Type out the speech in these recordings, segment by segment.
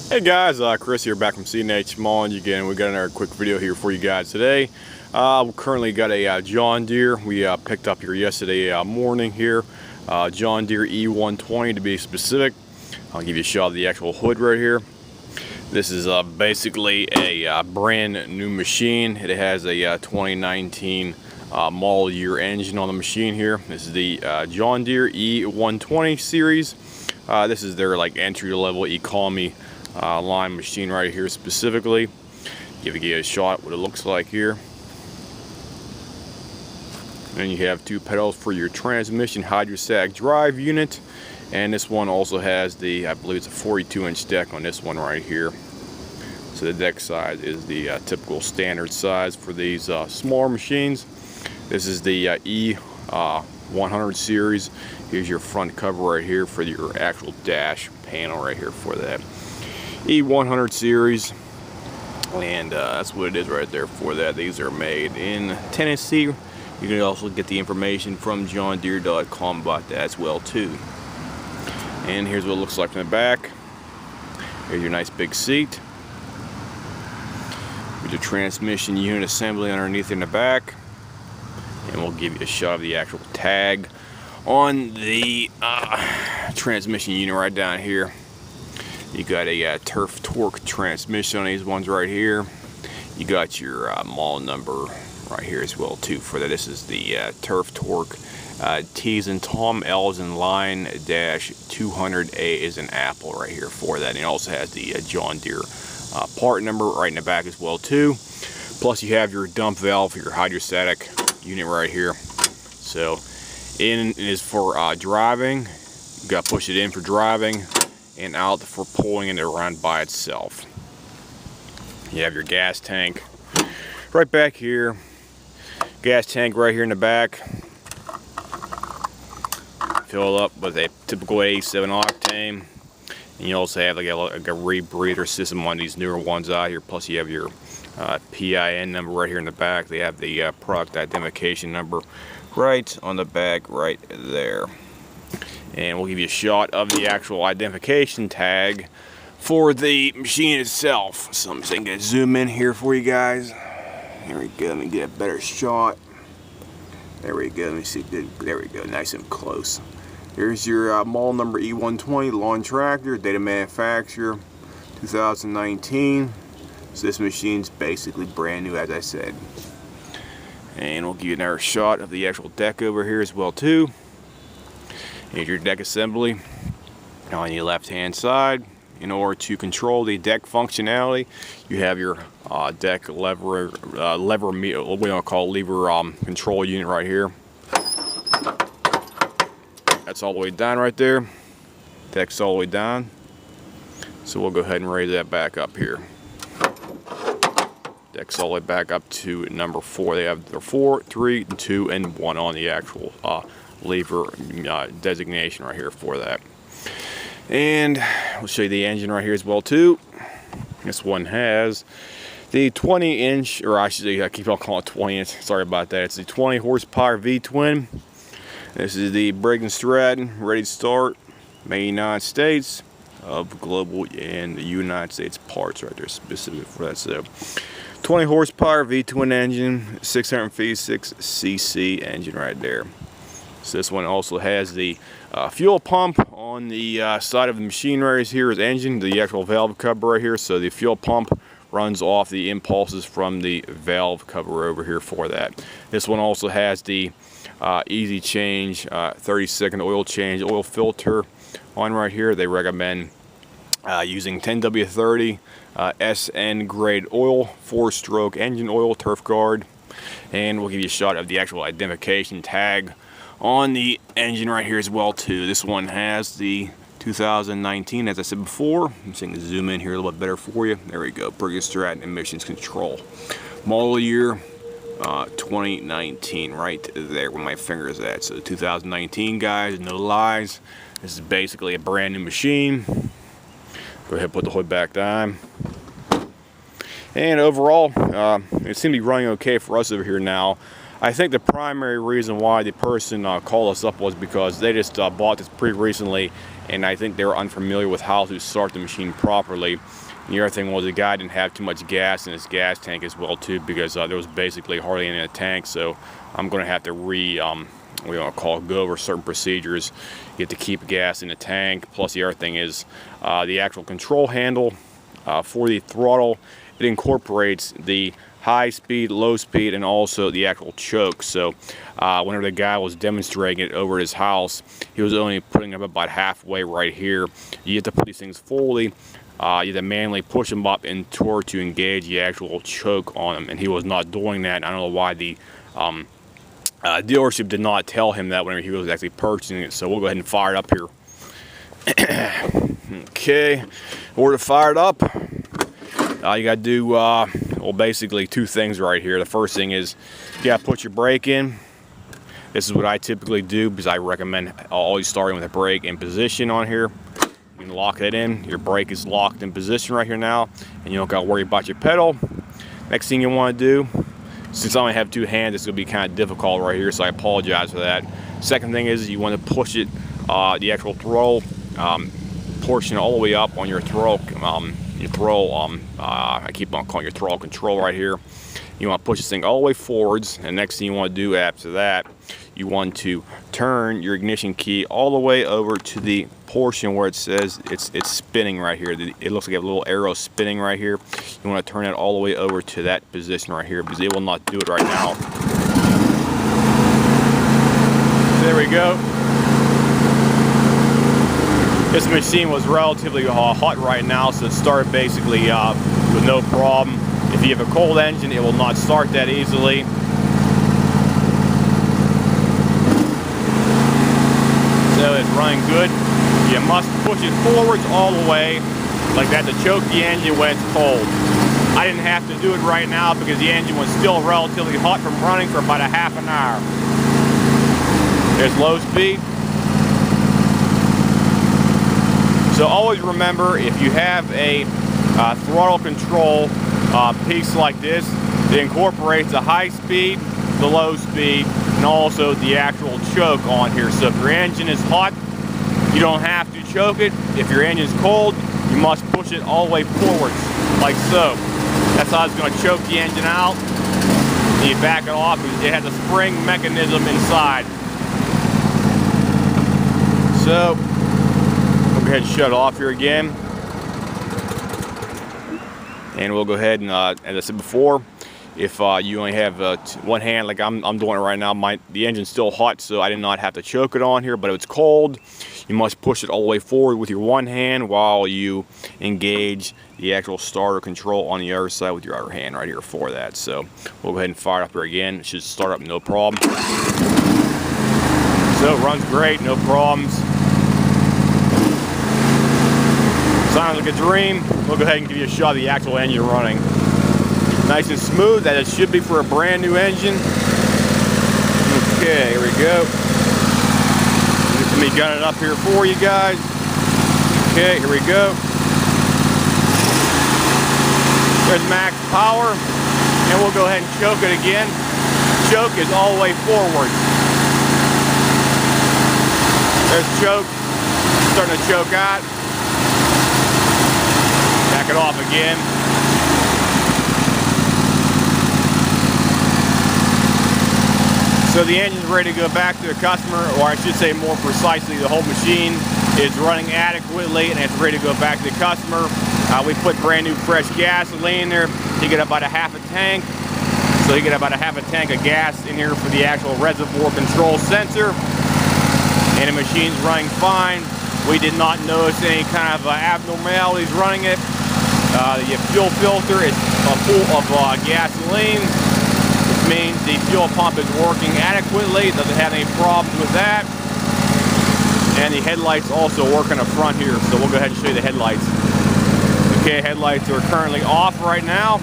Hey guys, Chris here back from C&H Mowing again. We got another quick video here for you guys today. We currently got a John Deere we picked up here yesterday morning here. John Deere E120 to be specific. I'll give you a shot of the actual hood right here. This is basically a brand new machine. It has a 2019 model year engine on the machine here. This is the John Deere E120 series. This is their like entry-level economy line machine right here specifically. Give you a shot what it looks like here. And you have two pedals for your transmission hydrostatic drive unit, and this one also has the, I believe it's a 42-inch deck on this one right here. So the deck size is the typical standard size for these smaller machines. This is the E100 series. Here's your front cover right here for your actual dash panel right here for that E100 series, and that's what it is right there for that. These are made in Tennessee. You can also get the information from johndeere.com about that as well too. And here's what it looks like from the back. Here's your nice big seat with your transmission unit assembly underneath in the back, and we'll give you a shot of the actual tag on the transmission unit right down here. You got a turf torque transmission on these ones right here. You got your model number right here as well too for that. This is the turf torque T's and Tom, L's in line, dash 200A is an apple right here for that. And it also has the John Deere part number right in the back as well too. Plus you have your dump valve for your hydrostatic unit right here. So in is for driving. You got to push it in for driving, and out for pulling it around by itself. You have your gas tank right back here. Gas tank right here in the back. Fill it up with a typical 87 octane. And you also have like a rebreather system on these newer ones out here. Plus you have your PIN number right here in the back. They have the product identification number right on the back right there. And we'll give you a shot of the actual identification tag for the machine itself. So I'm just going to zoom in here for you guys. Here we go. Let me get a better shot. There we go. Let me see. There we go. Nice and close. Here's your model number E120 lawn tractor, date of manufacture 2019. So this machine's basically brand new, as I said. And we'll give you another shot of the actual deck over here as well too. Here's your deck assembly on your left hand side. In order to control the deck functionality, you have your deck lever what we want to call lever control unit right here. That's all the way down right there. Deck's all the way down. So we'll go ahead and raise that back up here. Deck's all the way back up to number 4. They have their 4, 3, 2, and 1 on the actual lever designation right here for that. And we'll show you the engine right here as well too. This one has the 20-inch, or I should say, I keep on calling it 20 inch, sorry about that. It's the 20 horsepower V-twin. This is the Briggs & Stratton ready to start, made in the United States of global and the United States parts right there specific for that. So 20 horsepower V-twin engine, 656 cc engine right there. So this one also has the fuel pump on the side of the machine right here is engine, the actual valve cover right here. So the fuel pump runs off the impulses from the valve cover over here for that. This one also has the easy change, 30-second oil change, oil filter on right here. They recommend using 10W30 SN grade oil, 4-stroke engine oil, turf guard. And we'll give you a shot of the actual identification tag on the engine right here as well too. This one has the 2019, as I said before. I'm just going to zoom in here a little bit better for you. There we go. Briggs & Stratton emissions control. Model year 2019 right there where my finger is at. So 2019 guys, no lies. This is basically a brand new machine. Go ahead and put the hood back down. And overall, it seemed to be running okay for us over here now. I think the primary reason why the person called us up was because they just bought this pretty recently, and I think they were unfamiliar with how to start the machine properly. And the other thing was the guy didn't have too much gas in his gas tank as well too, because there was basically hardly any in the tank. So I'm going to have to go over certain procedures. You have to keep gas in the tank. Plus the other thing is the actual control handle for the throttle. It incorporates the high speed, low speed, and also the actual choke. So whenever the guy was demonstrating it over at his house, he was only putting them about halfway right here. You have to put these things fully. You have to manually push them up in torque to engage the actual choke on them, and he was not doing that. I don't know why the dealership did not tell him that whenever he was actually purchasing it. So we'll go ahead and fire it up here. Okay, order fired up. You got to do well, basically two things right here. The first thing is you got to put your brake in. This is what I typically do because I recommend always starting with a brake in position on here. You can lock that in. Your brake is locked in position right here now, and you don't got to worry about your pedal. Next thing you want to do, since I only have two hands, it's going to be kind of difficult right here, so I apologize for that. Second thing is you want to push it, the actual throttle portion all the way up on your throttle. I keep on calling your throttle control right here. You want to push this thing all the way forwards, and next thing you want to do after that, you want to turn your ignition key all the way over to the portion where it says it's spinning right here. It looks like a little arrow spinning right here. You want to turn it all the way over to that position right here because it will not do it right now. There we go. This machine was relatively hot right now, so it started basically with no problem. If you have a cold engine, it will not start that easily. So it's running good. You must push it forwards all the way like that to choke the engine when it's cold. I didn't have to do it right now because the engine was still relatively hot from running for about a half an hour. There's low speed. So always remember, if you have a throttle control piece like this, it incorporates the high speed, the low speed, and also the actual choke on here. So if your engine is hot, you don't have to choke it. If your engine is cold, you must push it all the way forwards, like so. That's how it's going to choke the engine out. And you back it off. It has a spring mechanism inside. So we'll go ahead and shut it off here again. And we'll go ahead and, as I said before, if you only have one hand, like I'm doing it right now, the engine's still hot, so I did not have to choke it on here. But if it's cold, you must push it all the way forward with your one hand while you engage the actual starter control on the other side with your other hand right here for that. So we'll go ahead and fire it up here again. It should start up no problem. So it runs great, no problems. Sounds like a dream. We'll go ahead and give you a shot of the actual engine running. Nice and smooth, as it should be for a brand new engine. Okay, here we go. Let me gun it up here for you guys. Okay, here we go. There's max power, and we'll go ahead and choke it again. Choke is all the way forward. There's choke, starting to choke out. Back it off again. So the engine's ready to go back to the customer, or I should say more precisely, the whole machine is running adequately and it's ready to go back to the customer. We put brand new fresh gasoline in there. You get about a half a tank. So you get about a half a tank of gas in here for the actual reservoir control sensor. And the machine's running fine. We did not notice any kind of abnormalities running it. The fuel filter is full of gasoline, which means the fuel pump is working adequately. It doesn't have any problems with that. And the headlights also work in the front here, so we'll go ahead and show you the headlights. Okay, headlights are currently off right now.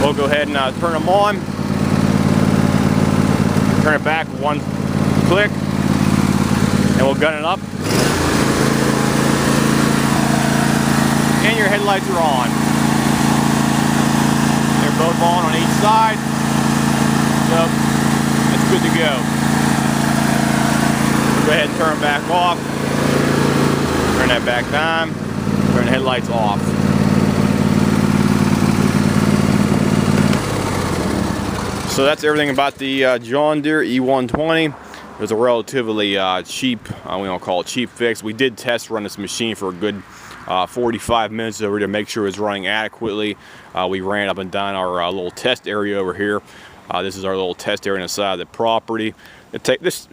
We'll go ahead and turn them on. Turn it back one click, and we'll gun it up. And your headlights are on. They're both on each side. So it's good to go. We'll go ahead and turn them back off. Turn that back on, turn the headlights off. So that's everything about the John Deere E120. It was a relatively cheap, we don't call it cheap fix. We did test run this machine for a good 45 minutes over to make sure it was running adequately. We ran up and down our little test area over here. This is our little test area on the side of the property. This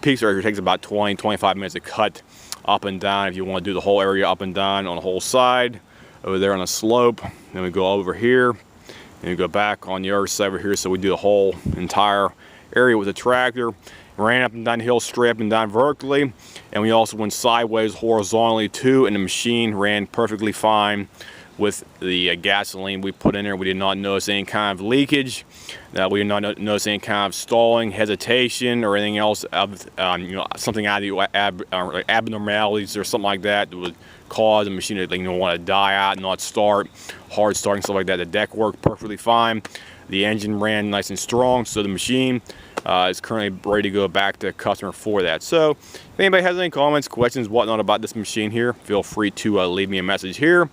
piece right here takes about 20-25 minutes to cut up and down if you want to do the whole area up and down on the whole side. Over there on the slope. Then we go over here. And we go back on the other side over here, so we do the whole entire area with the tractor. Ran up and down the hill straight up and down vertically, and we also went sideways horizontally too, and the machine ran perfectly fine with the gasoline we put in there. We did not notice any kind of leakage. We did not notice any kind of stalling, hesitation, or anything else of you know, something out of the abnormalities or something like that would cause the machine to want to die out and not start, hard starting, stuff like that. The deck worked perfectly fine. The engine ran nice and strong, so the machine is currently ready to go back to customer for that. So if anybody has any comments, questions, whatnot about this machine here, feel free to leave me a message here,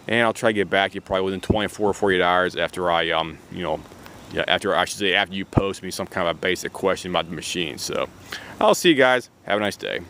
and I'll try to get back to you probably within 24 or 48 hours after I after you post me some kind of a basic question about the machine. So I'll see you guys. Have a nice day.